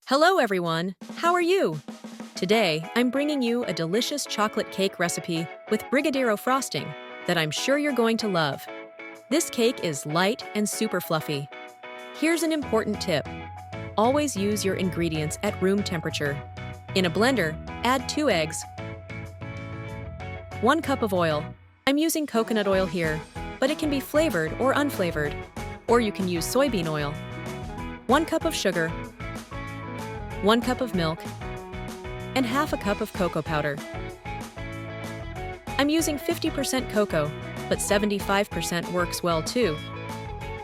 Hello everyone, how are you? Today, I'm bringing you a delicious chocolate cake recipe with Brigadeiro Frosting that I'm sure you're going to love. This cake is light and super fluffy. Here's an important tip. Always use your ingredients at room temperature. In a blender, add 2 eggs, 1 cup of oil. I'm using coconut oil here, but it can be flavored or unflavored, or you can use soybean oil. 1 cup of sugar, 1 cup of milk, and half a cup of cocoa powder. I'm using 50% cocoa, but 75% works well too.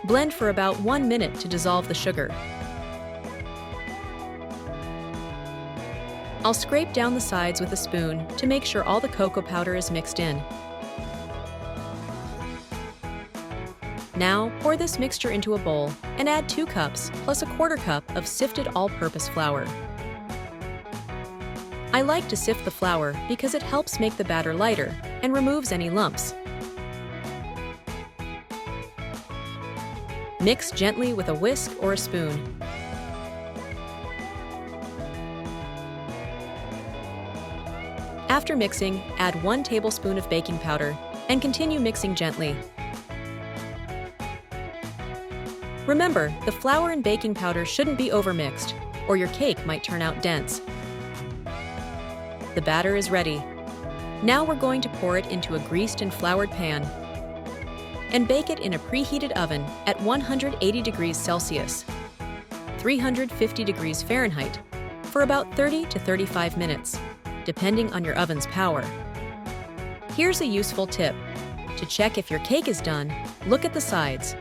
Blend for about 1 minute to dissolve the sugar. I'll scrape down the sides with a spoon to make sure all the cocoa powder is mixed in. Now, pour this mixture into a bowl and add 2 cups plus a 1/4 cup of sifted all-purpose flour. I like to sift the flour because it helps make the batter lighter and removes any lumps. Mix gently with a whisk or a spoon. After mixing, add 1 tablespoon of baking powder and continue mixing gently. Remember, the flour and baking powder shouldn't be overmixed, or your cake might turn out dense. The batter is ready. Now we're going to pour it into a greased and floured pan and bake it in a preheated oven at 180 degrees Celsius, 350 degrees Fahrenheit, for about 30 to 35 minutes, depending on your oven's power. Here's a useful tip. To check if your cake is done, look at the sides.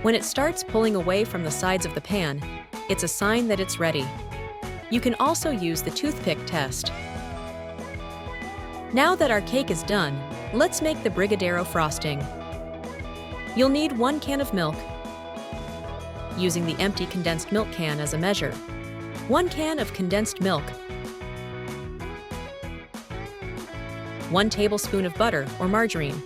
When it starts pulling away from the sides of the pan, it's a sign that it's ready. You can also use the toothpick test. Now that our cake is done, let's make the Brigadeiro Frosting. You'll need 1 can of milk, using the empty condensed milk can as a measure. 1 can of condensed milk, 1 tablespoon of butter or margarine,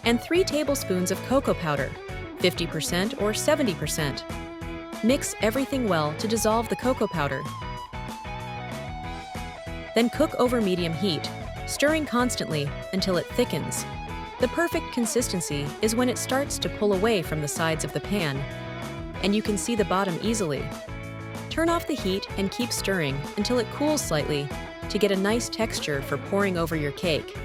and 3 tablespoons of cocoa powder, 50% or 70%. Mix everything well to dissolve the cocoa powder. Then cook over medium heat, stirring constantly until it thickens. The perfect consistency is when it starts to pull away from the sides of the pan, and you can see the bottom easily. Turn off the heat and keep stirring until it cools slightly to get a nice texture for pouring over your cake.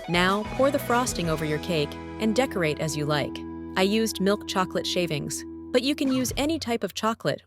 Now, pour the frosting over your cake and decorate as you like. I used milk chocolate shavings, but you can use any type of chocolate